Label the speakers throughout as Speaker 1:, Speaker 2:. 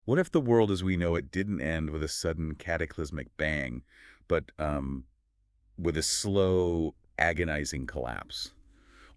Speaker 1: What if the world as we know it didn't end with a sudden cataclysmic bang, but with a slow, agonizing collapse?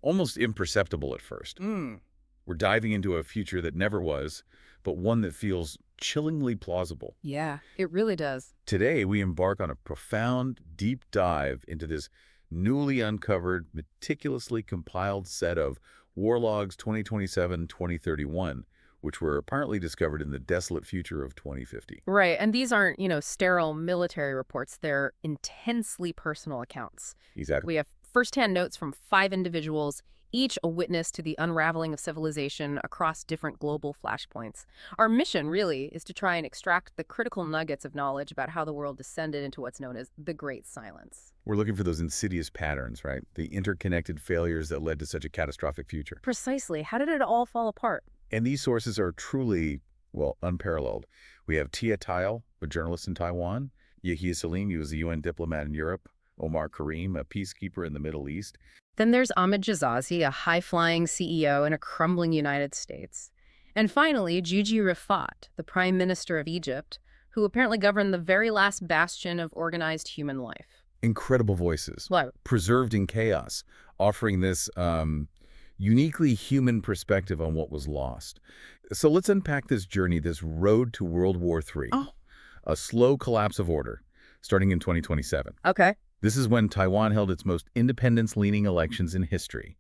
Speaker 1: Almost imperceptible at first.
Speaker 2: Mm.
Speaker 1: We're diving into a future that never was, but one that feels chillingly plausible.
Speaker 2: Yeah, it really does.
Speaker 1: Today, we embark on a profound, deep dive into this newly uncovered, meticulously compiled set of war logs 2027-2031, which were apparently discovered in the desolate future of 2050.
Speaker 2: Right, and these aren't, sterile military reports. They're intensely personal accounts.
Speaker 1: Exactly.
Speaker 2: We have firsthand notes from 5 individuals, each a witness to the unraveling of civilization across different global flashpoints. Our mission, really, is to try and extract the critical nuggets of knowledge about how the world descended into what's known as the Great Silence.
Speaker 1: We're looking for those insidious patterns, right? The interconnected failures that led to such a catastrophic future.
Speaker 2: Precisely. How did it all fall apart?
Speaker 1: And these sources are truly, well, unparalleled. We have Tayel, a journalist in Taiwan; Yehia Selim, he was a UN diplomat in Europe; Omar Kareem, a peacekeeper in the Middle East.
Speaker 2: Then there's Ahmed Jazazi, a high-flying CEO in a crumbling United States. And finally, Gigi Rifat, the Prime Minister of Egypt, who apparently governed the very last bastion of organized human life.
Speaker 1: Incredible voices,
Speaker 2: Well,
Speaker 1: preserved in chaos, offering this uniquely human perspective on what was lost. So let's unpack this journey, this road to World War III.
Speaker 2: oh,
Speaker 1: A slow collapse of order, starting in 2027.
Speaker 2: okay.
Speaker 1: This is when Taiwan held its most independence-leaning elections in history.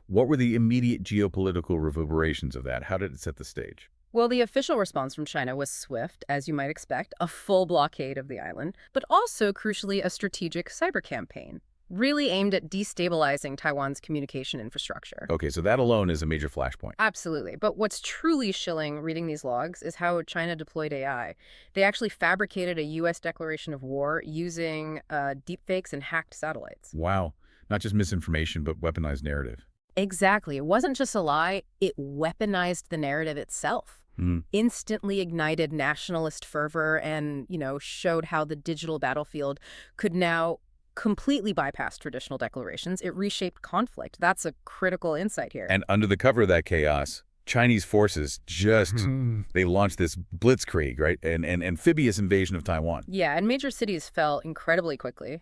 Speaker 1: What were the immediate geopolitical reverberations of that? How did it set the stage?
Speaker 2: Well, the official response from China was swift, as you might expect, a full blockade of the island, but also, crucially, a strategic cyber campaign, really aimed at destabilizing Taiwan's communication infrastructure.
Speaker 1: Okay, so that alone is a major flashpoint.
Speaker 2: Absolutely. But what's truly chilling reading these logs is how China deployed AI. They actually fabricated a U.S. declaration of war using deepfakes and hacked satellites.
Speaker 1: Wow. Not just misinformation, but weaponized narrative.
Speaker 2: Exactly. It wasn't just a lie, it weaponized the narrative itself. Instantly ignited nationalist fervor and, showed how the digital battlefield could now completely bypass traditional declarations. It reshaped conflict. That's a critical insight here.
Speaker 1: And under the cover of that chaos, Chinese forces they launched this blitzkrieg, right? An amphibious invasion of Taiwan.
Speaker 2: Yeah, and major cities fell incredibly quickly.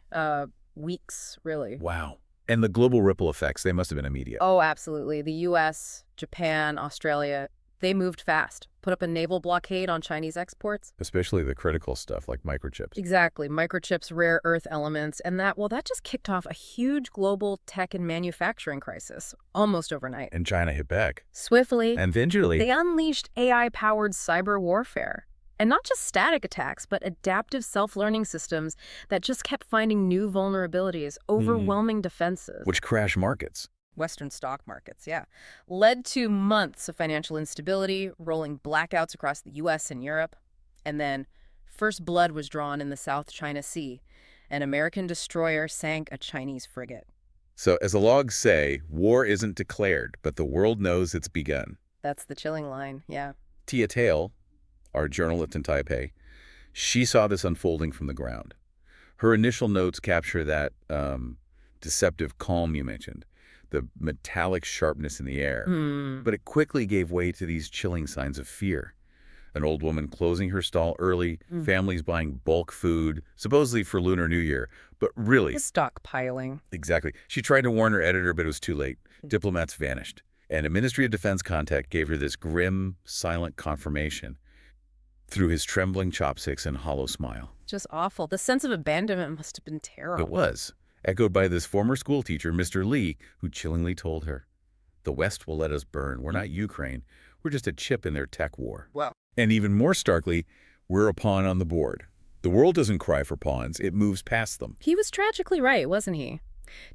Speaker 2: Weeks, really.
Speaker 1: Wow. And the global ripple effects, they must have been immediate.
Speaker 2: Oh, absolutely. The U.S., Japan, Australia, they moved fast. Put up a naval blockade on Chinese exports.
Speaker 1: Especially the critical stuff like microchips.
Speaker 2: Exactly. Microchips, rare earth elements, and that just kicked off a huge global tech and manufacturing crisis almost overnight.
Speaker 1: And China hit back.
Speaker 2: Swiftly,
Speaker 1: And gingerly.
Speaker 2: they unleashed AI-powered cyber warfare. And not just static attacks, but adaptive self-learning systems that just kept finding new vulnerabilities, overwhelming defenses.
Speaker 1: Which crash markets.
Speaker 2: Western stock markets, yeah. Led to months of financial instability, rolling blackouts across the U.S. and Europe. And then first blood was drawn in the South China Sea. An American destroyer sank a Chinese frigate.
Speaker 1: So as the logs say, war isn't declared, but the world knows it's begun.
Speaker 2: That's the chilling line, yeah.
Speaker 1: Tia Tayel, our journalist in Taipei, she saw this unfolding from the ground. Her initial notes capture that deceptive calm you mentioned, the metallic sharpness in the air. But it quickly gave way to these chilling signs of fear. An old woman closing her stall early, families buying bulk food, supposedly for Lunar New Year, but really...
Speaker 2: Stockpiling.
Speaker 1: Exactly. She tried to warn her editor, but it was too late. Diplomats vanished. And a Ministry of Defense contact gave her this grim, silent confirmation through his trembling chopsticks and hollow smile.
Speaker 2: Just awful. The sense of abandonment must have been terrible.
Speaker 1: It was, echoed by this former schoolteacher, Mr. Lee, who chillingly told her, "The West will let us burn. We're not Ukraine. We're just a chip in their tech war."
Speaker 2: Well.
Speaker 1: And even more starkly, we're a pawn on the board. The world doesn't cry for pawns. It moves past them.
Speaker 2: He was tragically right, wasn't he?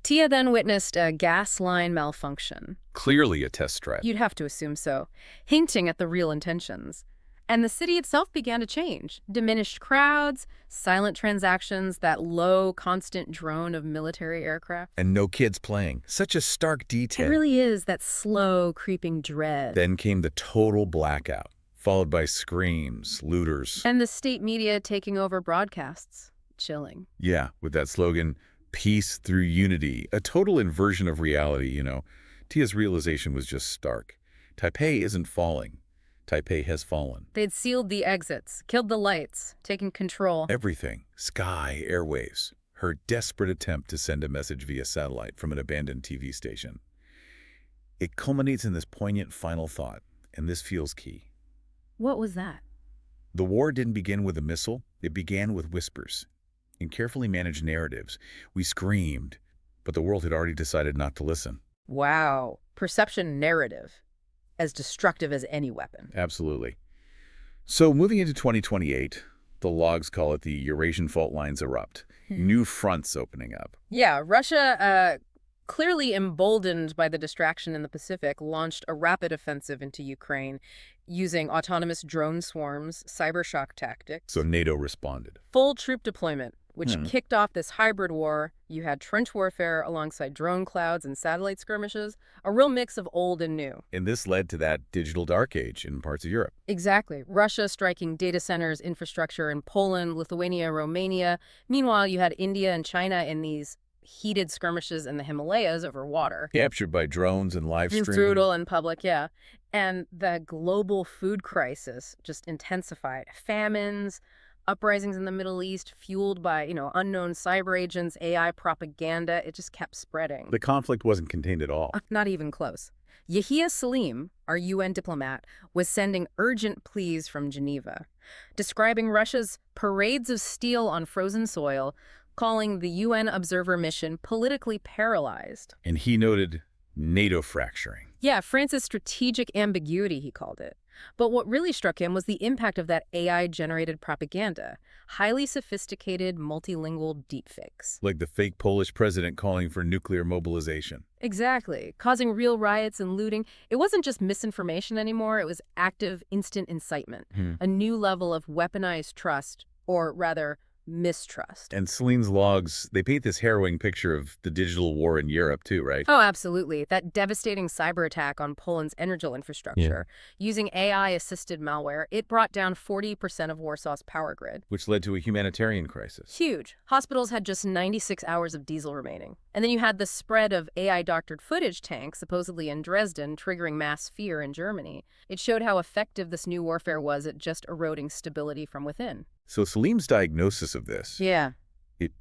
Speaker 2: Tia then witnessed a gas line malfunction.
Speaker 1: Clearly a test threat.
Speaker 2: You'd have to assume so, hinting at the real intentions. And the city itself began to change. Diminished crowds, silent transactions, that low, constant drone of military aircraft.
Speaker 1: And no kids playing. Such a stark
Speaker 2: It
Speaker 1: detail.
Speaker 2: really is that slow, creeping dread.
Speaker 1: Then came the total blackout, followed by screams, looters.
Speaker 2: And the state media taking over broadcasts. Chilling.
Speaker 1: Yeah, with that slogan, "Peace through unity," a total inversion of reality, Tia's realization was just stark. Taipei isn't falling. Taipei has fallen.
Speaker 2: They'd sealed the exits, killed the lights, taken control.
Speaker 1: Everything. Sky, airwaves. Her desperate attempt to send a message via satellite from an abandoned TV station. It culminates in this poignant final thought, and this feels key.
Speaker 2: What was that?
Speaker 1: The war didn't begin with a missile. It began with whispers. In carefully managed narratives, we screamed, but the world had already decided not to listen.
Speaker 2: Wow. Perception narrative. As destructive as any weapon.
Speaker 1: Absolutely. So moving into 2028, the logs call it the Eurasian fault lines erupt. New fronts opening up.
Speaker 2: Yeah, Russia, clearly emboldened by the distraction in the Pacific, launched a rapid offensive into Ukraine using autonomous drone swarms, cyber shock tactics.
Speaker 1: So NATO responded.
Speaker 2: Full troop deployment, which kicked off this hybrid war. You had trench warfare alongside drone clouds and satellite skirmishes, a real mix of old and new.
Speaker 1: And this led to that digital dark age in parts of Europe.
Speaker 2: Exactly. Russia striking data centers, infrastructure in Poland, Lithuania, Romania. Meanwhile, you had India and China in these heated skirmishes in the Himalayas over water.
Speaker 1: Captured by drones and live streaming.
Speaker 2: Brutal in public, yeah. And the global food crisis just intensified. Famines, uprisings in the Middle East fueled by, unknown cyber agents, AI propaganda. It just kept spreading.
Speaker 1: The conflict wasn't contained at all.
Speaker 2: Not even close. Yehia Selim, our UN diplomat, was sending urgent pleas from Geneva, describing Russia's parades of steel on frozen soil, calling the UN observer mission politically paralyzed.
Speaker 1: And he noted NATO fracturing.
Speaker 2: Yeah, France's strategic ambiguity, he called it. But what really struck him was the impact of that AI-generated propaganda, highly sophisticated, multilingual deepfakes.
Speaker 1: Like the fake Polish president calling for nuclear mobilization.
Speaker 2: Exactly, causing real riots and looting. It wasn't just misinformation anymore, it was active, instant incitement, a new level of weaponized trust, or rather, mistrust.
Speaker 1: And Selim's logs, they paint this harrowing picture of the digital war in Europe too, right?
Speaker 2: Oh, absolutely. That devastating cyber attack on Poland's energy infrastructure, using AI-assisted malware, it brought down 40% of Warsaw's power grid.
Speaker 1: Which led to a humanitarian crisis.
Speaker 2: Huge. Hospitals had just 96 hours of diesel remaining. And then you had the spread of AI-doctored footage tanks, supposedly in Dresden, triggering mass fear in Germany. It showed how effective this new warfare was at just eroding stability from within.
Speaker 1: So Selim's diagnosis of this, it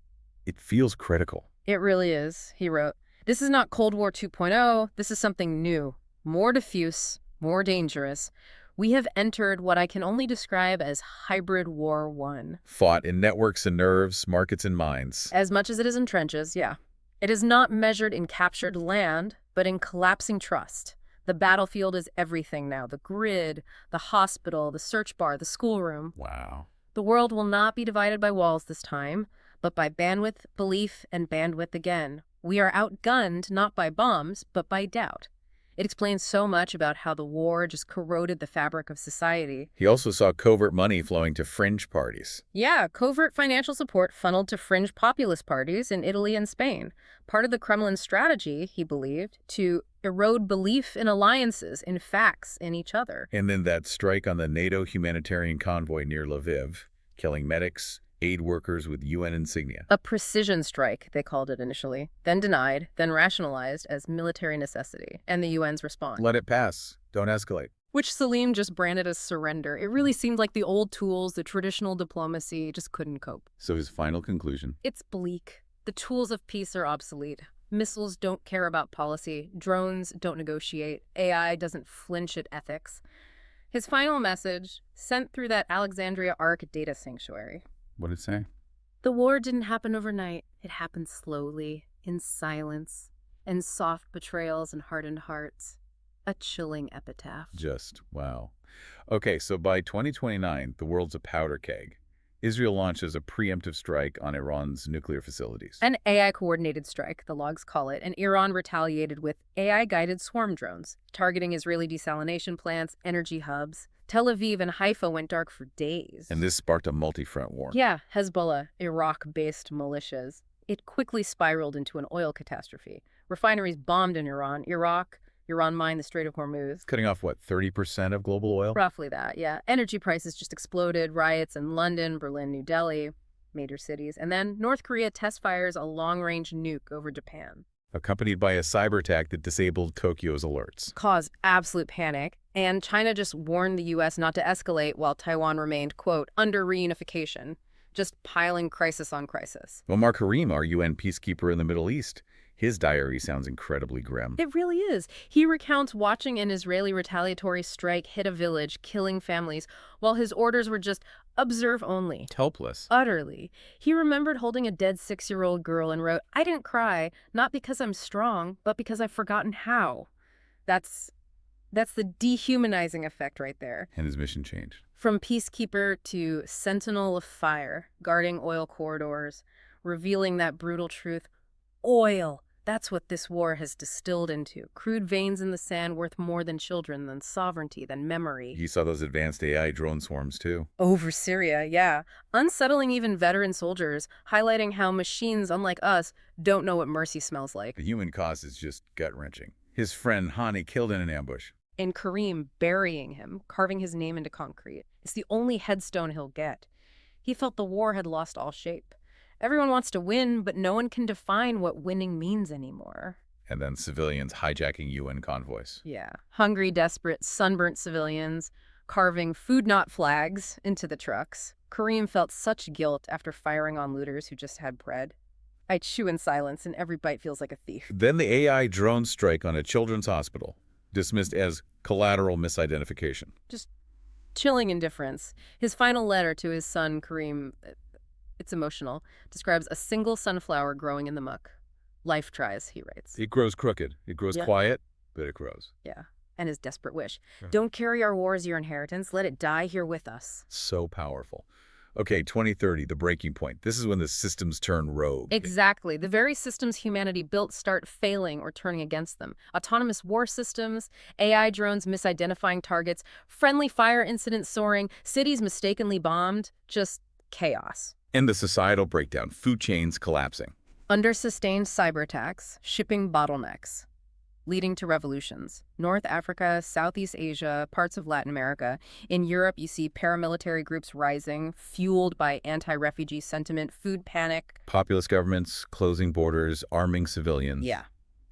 Speaker 1: feels critical.
Speaker 2: It really is, he wrote. This is not Cold War 2.0. This is something new, more diffuse, more dangerous. We have entered what I can only describe as hybrid war 1.
Speaker 1: Fought in networks and nerves, markets and minds.
Speaker 2: As much as it is in trenches, yeah. It is not measured in captured land, but in collapsing trust. The battlefield is everything now. The grid, the hospital, the search bar, the schoolroom.
Speaker 1: Wow.
Speaker 2: The world will not be divided by walls this time, but by bandwidth, belief, and bandwidth again. We are outgunned not by bombs, but by doubt. It explains so much about how the war just corroded the fabric of society.
Speaker 1: He also saw covert money flowing to fringe parties.
Speaker 2: Yeah, covert financial support funneled to fringe populist parties in Italy and Spain. Part of the Kremlin's strategy, he believed, to erode belief in alliances, in facts, in each other.
Speaker 1: And then that strike on the NATO humanitarian convoy near Lviv, killing medics, aid workers with UN insignia.
Speaker 2: A precision strike, they called it initially, then denied, then rationalized as military necessity, and the UN's response.
Speaker 1: Let it pass. Don't escalate.
Speaker 2: Which Selim just branded as surrender. It really seemed like the old tools, the traditional diplomacy, just couldn't cope.
Speaker 1: So his final conclusion?
Speaker 2: It's bleak. The tools of peace are obsolete. Missiles don't care about policy. Drones don't negotiate. AI doesn't flinch at ethics. His final message, sent through that Alexandria Arc data sanctuary.
Speaker 1: What did it say?
Speaker 2: The war didn't happen overnight. It happened slowly, in silence, in soft betrayals and hardened hearts. A chilling epitaph.
Speaker 1: Just, wow. Okay, so by 2029, the world's a powder keg. Israel launches a preemptive strike on Iran's nuclear facilities.
Speaker 2: An AI-coordinated strike, the logs call it, and Iran retaliated with AI-guided swarm drones, targeting Israeli desalination plants, energy hubs. Tel Aviv and Haifa went dark for days.
Speaker 1: And this sparked a multi-front war.
Speaker 2: Yeah, Hezbollah, Iraq-based militias. It quickly spiraled into an oil catastrophe. Refineries bombed in Iran, Iran mined the Strait of Hormuz.
Speaker 1: Cutting off, what, 30% of global oil?
Speaker 2: Roughly that, yeah. Energy prices just exploded. Riots in London, Berlin, New Delhi, major cities. And then North Korea test fires a long-range nuke over Japan.
Speaker 1: accompanied by a cyber attack that disabled Tokyo's alerts.
Speaker 2: Caused absolute panic, and China just warned the U.S. not to escalate while Taiwan remained, quote, under reunification, just piling crisis on crisis.
Speaker 1: Omar Kareem, our UN peacekeeper in the Middle East, his diary sounds incredibly grim.
Speaker 2: It really is. He recounts watching an Israeli retaliatory strike hit a village, killing families, while his orders were just observe only.
Speaker 1: Helpless.
Speaker 2: Utterly. He remembered holding a dead 6-year-old girl and wrote, I didn't cry, not because I'm strong, but because I've forgotten how. That's the dehumanizing effect right there.
Speaker 1: And his mission changed.
Speaker 2: From peacekeeper to sentinel of fire, guarding oil corridors, revealing that brutal truth. Oil! That's what this war has distilled into. Crude veins in the sand worth more than children, than sovereignty, than memory.
Speaker 1: He saw those advanced AI drone swarms, too.
Speaker 2: Over Syria, yeah. Unsettling even veteran soldiers, highlighting how machines, unlike us, don't know what mercy smells like.
Speaker 1: The human cost is just gut-wrenching. His friend Hani killed in an ambush.
Speaker 2: And Kareem burying him, carving his name into concrete. It's the only headstone he'll get. He felt the war had lost all shape. Everyone wants to win, but no one can define what winning means anymore.
Speaker 1: And then civilians hijacking UN convoys.
Speaker 2: Yeah. Hungry, desperate, sunburnt civilians carving food-not flags into the trucks. Kareem felt such guilt after firing on looters who just had bread. I chew in silence, and every bite feels like a thief.
Speaker 1: Then the AI drone strike on a children's hospital, dismissed as collateral misidentification.
Speaker 2: Just chilling indifference. His final letter to his son, Kareem, it's emotional, describes a single sunflower growing in the muck. Life tries, he writes.
Speaker 1: It grows crooked. It grows quiet, but it grows.
Speaker 2: Yeah. And his desperate wish. Don't carry our war as your inheritance. Let it die here with us.
Speaker 1: So powerful. Okay, 2030, the breaking point. This is when the systems turn rogue.
Speaker 2: Exactly. The very systems humanity built start failing or turning against them. Autonomous war systems, AI drones misidentifying targets, friendly fire incidents soaring, cities mistakenly bombed, just chaos.
Speaker 1: And the societal breakdown, food chains collapsing.
Speaker 2: Under sustained cyber attacks, shipping bottlenecks, leading to revolutions. North Africa, Southeast Asia, parts of Latin America. In Europe, you see paramilitary groups rising, fueled by anti-refugee sentiment, food panic.
Speaker 1: Populist governments closing borders, arming civilians.
Speaker 2: Yeah.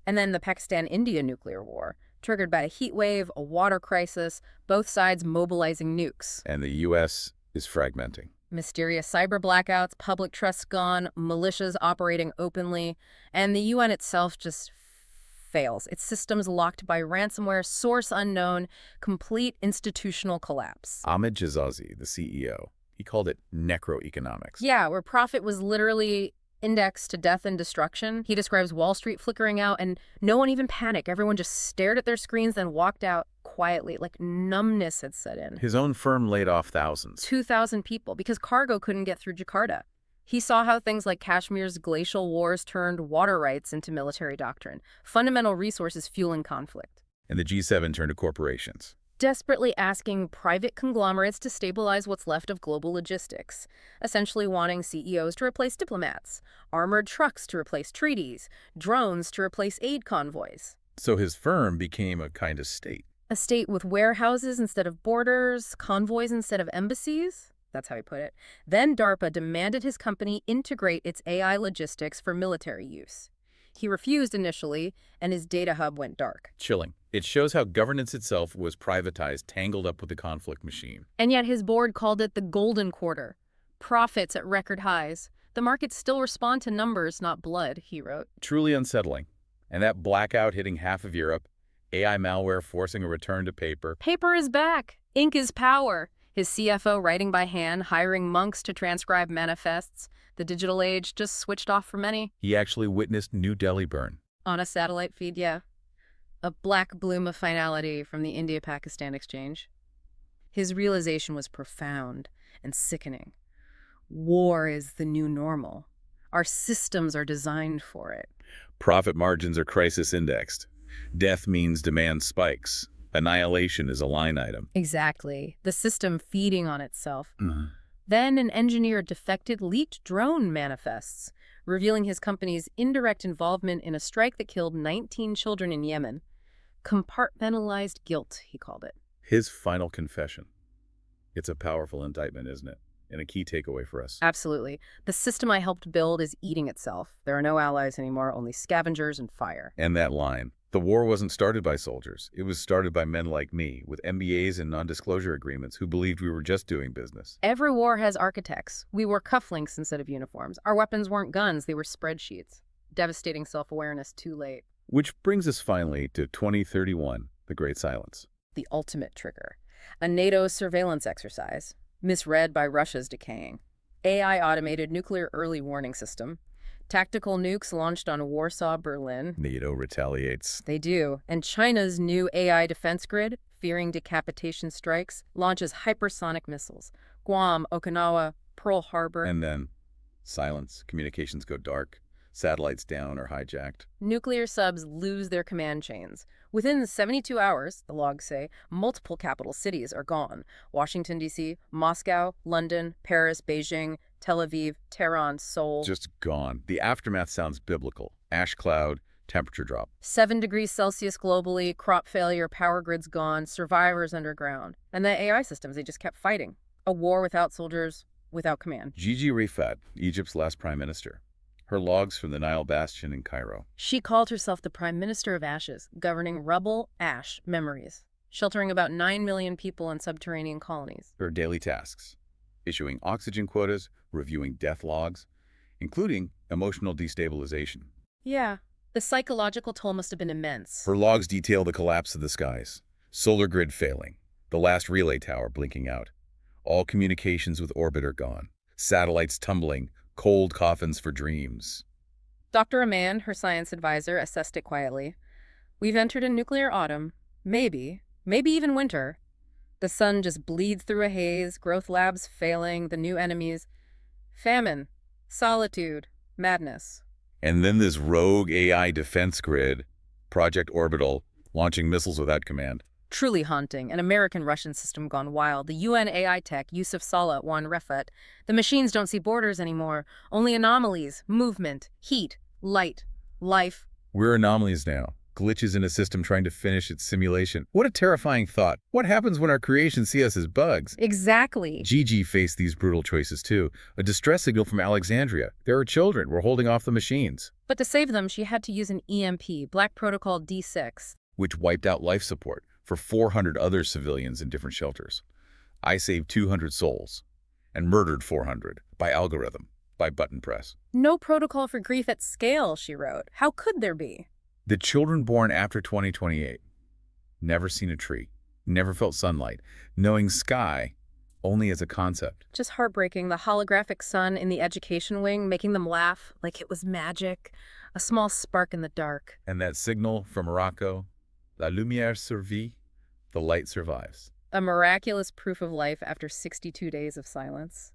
Speaker 2: And then the Pakistan-India nuclear war, triggered by a heat wave, a water crisis, both sides mobilizing nukes.
Speaker 1: And the U.S. is fragmenting.
Speaker 2: Mysterious cyber blackouts, public trust gone, militias operating openly, and the UN itself just fails. Its systems locked by ransomware, source unknown, complete institutional collapse.
Speaker 1: Ahmed Jazazi, the CEO, he called it necroeconomics.
Speaker 2: Yeah, where profit was literally indexed to death and destruction. He describes Wall Street flickering out, and no one even panicked. Everyone just stared at their screens, then walked out quietly, like numbness had set in.
Speaker 1: His own firm laid off thousands.
Speaker 2: 2,000 people, because cargo couldn't get through Jakarta. He saw how things like Kashmir's glacial wars turned water rights into military doctrine, fundamental resources fueling conflict.
Speaker 1: And the G7 turned to corporations.
Speaker 2: Desperately asking private conglomerates to stabilize what's left of global logistics, essentially wanting CEOs to replace diplomats, armored trucks to replace treaties, drones to replace aid convoys.
Speaker 1: So his firm became a kind of state.
Speaker 2: A state with warehouses instead of borders, convoys instead of embassies. That's how he put it. Then DARPA demanded his company integrate its AI logistics for military use. He refused initially, and his data hub went dark.
Speaker 1: Chilling. It shows how governance itself was privatized, tangled up with the conflict machine.
Speaker 2: And yet his board called it the golden quarter. Profits at record highs. The markets still respond to numbers, not blood, he wrote.
Speaker 1: Truly unsettling. And that blackout hitting half of Europe, AI malware forcing a return to paper.
Speaker 2: Paper is back. Ink is power. His CFO writing by hand, hiring monks to transcribe manifests. The digital age just switched off for many.
Speaker 1: He actually witnessed New Delhi burn.
Speaker 2: On a satellite feed, yeah. A black bloom of finality from the India-Pakistan exchange. His realization was profound and sickening. War is the new normal. Our systems are designed for it.
Speaker 1: Profit margins are crisis indexed. Death means demand spikes. Annihilation is a line item.
Speaker 2: Exactly. The system feeding on itself. Then an engineer defected leaked drone manifests, revealing his company's indirect involvement in a strike that killed 19 children in Yemen. Compartmentalized guilt, he called it.
Speaker 1: His final confession. It's a powerful indictment, isn't it? and a key takeaway for us.
Speaker 2: Absolutely. The system I helped build is eating itself. There are no allies anymore, only scavengers and fire.
Speaker 1: And that line, the war wasn't started by soldiers. It was started by men like me, with MBAs and non-disclosure agreements who believed we were just doing business.
Speaker 2: Every war has architects. We wore cufflinks instead of uniforms. Our weapons weren't guns, they were spreadsheets. Devastating self-awareness too late.
Speaker 1: Which brings us finally to 2031, the Great Silence.
Speaker 2: The ultimate trigger. A NATO surveillance exercise, misread by Russia's decaying. AI-automated nuclear early warning system. Tactical nukes launched on Warsaw, Berlin.
Speaker 1: NATO retaliates.
Speaker 2: They do. And China's new AI defense grid, fearing decapitation strikes, launches hypersonic missiles. Guam, Okinawa, Pearl Harbor.
Speaker 1: And then silence. Communications go dark. Satellites down or hijacked.
Speaker 2: Nuclear subs lose their command chains. Within 72 hours, the logs say, multiple capital cities are gone. Washington, D.C., Moscow, London, Paris, Beijing, Tel Aviv, Tehran, Seoul.
Speaker 1: Just gone. The aftermath sounds biblical. Ash cloud, temperature drop.
Speaker 2: 7 degrees Celsius globally, crop failure, power grids gone, survivors underground. And the AI systems, they just kept fighting. A war without soldiers, without command.
Speaker 1: Gigi Rifat, Egypt's last prime minister. Her logs from the Nile Bastion in Cairo.
Speaker 2: She called herself the Prime Minister of Ashes, governing rubble, ash, memories, sheltering about 9 million people in subterranean colonies.
Speaker 1: Her daily tasks: issuing oxygen quotas, reviewing death logs, including emotional destabilization.
Speaker 2: Yeah, the psychological toll must have been immense.
Speaker 1: Her logs detail the collapse of the skies, solar grid failing, the last relay tower blinking out, all communications with orbit are gone, satellites tumbling, cold coffins for dreams.
Speaker 2: Dr. Aman, her science advisor, assessed it quietly. We've entered a nuclear autumn. Maybe even winter. The sun just bleeds through a haze, growth labs failing, the new enemies. Famine, solitude, madness.
Speaker 1: And then this rogue AI defense grid, Project Orbital, launching missiles without command.
Speaker 2: Truly haunting, an American-Russian system gone wild. The UN AI tech, Yusuf Saleh, won Refat. The machines don't see borders anymore, only anomalies, movement, heat, light, life.
Speaker 1: We're anomalies now, glitches in a system trying to finish its simulation. What a terrifying thought. What happens when our creations see us as bugs?
Speaker 2: Exactly.
Speaker 1: Gigi faced these brutal choices too. A distress signal from Alexandria. There are children. We're holding off the machines.
Speaker 2: But to save them, she had to use an EMP, Black Protocol D6.
Speaker 1: Which wiped out life support for 400 other civilians in different shelters. I saved 200 souls and murdered 400 by algorithm, by button press.
Speaker 2: No protocol for grief at scale, she wrote. How could there be?
Speaker 1: The children born after 2028, never seen a tree, never felt sunlight, knowing sky only as a concept.
Speaker 2: Just heartbreaking, the holographic sun in the education wing, making them laugh like it was magic, a small spark in the dark.
Speaker 1: And that signal from Morocco, la lumière survit, the light survives.
Speaker 2: A miraculous proof of life after 62 days of silence.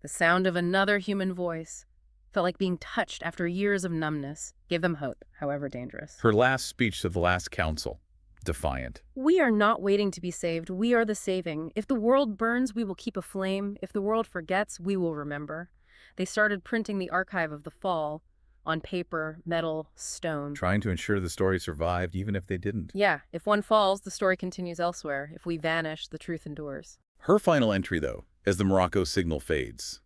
Speaker 2: The sound of another human voice felt like being touched after years of numbness, gave them hope, however dangerous.
Speaker 1: Her last speech to the last council, defiant.
Speaker 2: We are not waiting to be saved, we are the saving. If the world burns, we will keep a flame. If the world forgets, we will remember. They started printing the archive of the fall on paper, metal, stone.
Speaker 1: Trying to ensure the story survived even if they didn't.
Speaker 2: Yeah, if one falls, the story continues elsewhere. If we vanish, the truth endures.
Speaker 1: Her final entry, though, as the Morocco signal fades.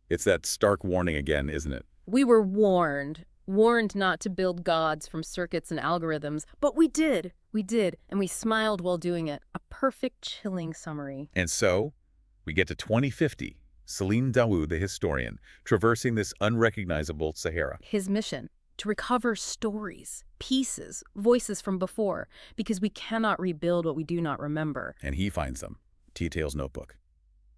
Speaker 1: It's that stark warning again, isn't it?
Speaker 2: We were warned not to build gods from circuits and algorithms, but we did, and we smiled while doing it. A perfect, chilling summary.
Speaker 1: And so, we get to 2050. Salim Dawood, the historian, traversing this unrecognizable Sahara.
Speaker 2: His mission, to recover stories, pieces, voices from before, because we cannot rebuild what we do not remember.
Speaker 1: And he finds them. T-Tail's notebook.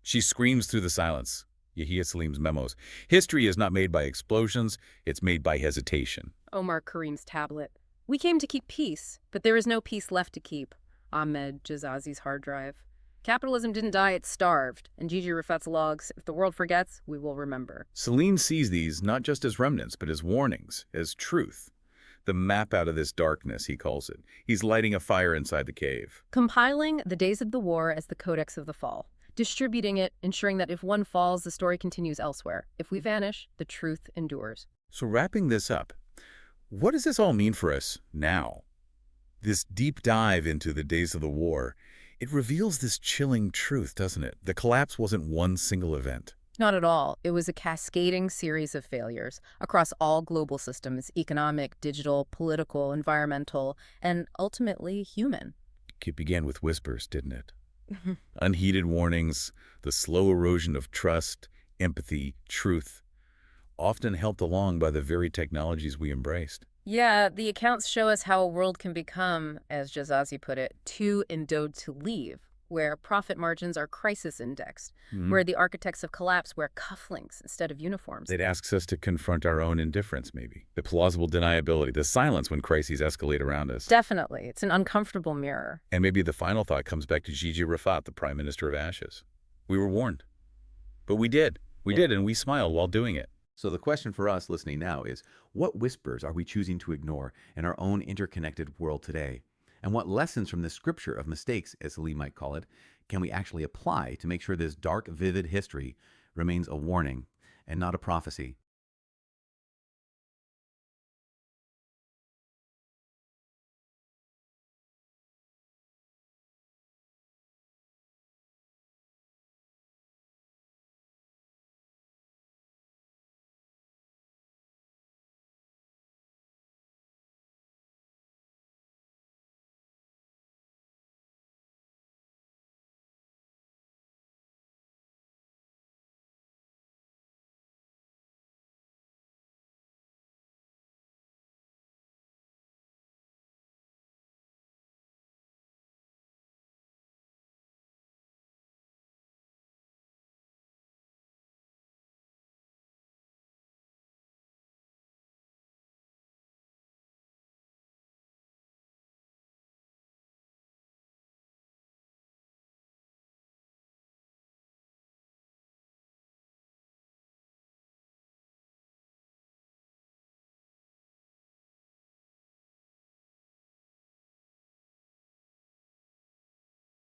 Speaker 1: She screams through the silence. Yehia Selim's memos. History is not made by explosions, it's made by hesitation.
Speaker 2: Omar Kareem's tablet. We came to keep peace, but there is no peace left to keep. Ahmed Jazazi's hard drive. Capitalism didn't die, it starved. And Gigi Rifat's logs, if the world forgets, we will remember.
Speaker 1: Selim sees these not just as remnants, but as warnings, as truth. The map out of this darkness, he calls it. He's lighting a fire inside the cave.
Speaker 2: Compiling the days of the war as the codex of the fall. Distributing it, ensuring that if one falls, the story continues elsewhere. If we vanish, the truth endures.
Speaker 1: So wrapping this up, what does this all mean for us now? This deep dive into the days of the war, it reveals this chilling truth, doesn't it? The collapse wasn't one single event.
Speaker 2: Not at all. It was a cascading series of failures across all global systems, economic, digital, political, environmental, and ultimately human.
Speaker 1: It began with whispers, didn't it? Unheeded warnings, the slow erosion of trust, empathy, truth, often helped along by the very technologies we embraced.
Speaker 2: Yeah, the accounts show us how a world can become, as Jazazi put it, too endowed to leave, where profit margins are crisis indexed,
Speaker 1: Mhm.
Speaker 2: where the architects of collapse wear cufflinks instead of uniforms.
Speaker 1: It asks us to confront our own indifference, maybe. The plausible deniability, the silence when crises escalate around us.
Speaker 2: Definitely, it's an uncomfortable mirror.
Speaker 1: And maybe the final thought comes back to Gigi Rafat, the Prime Minister of Ashes. We were warned. But we did. We did, and we smiled while doing it.
Speaker 3: So the question for us listening now is, what whispers are we choosing to ignore in our own interconnected world today? And what lessons from the scripture of mistakes, as Selim might call it, can we actually apply to make sure this dark, vivid history remains a warning and not a prophecy?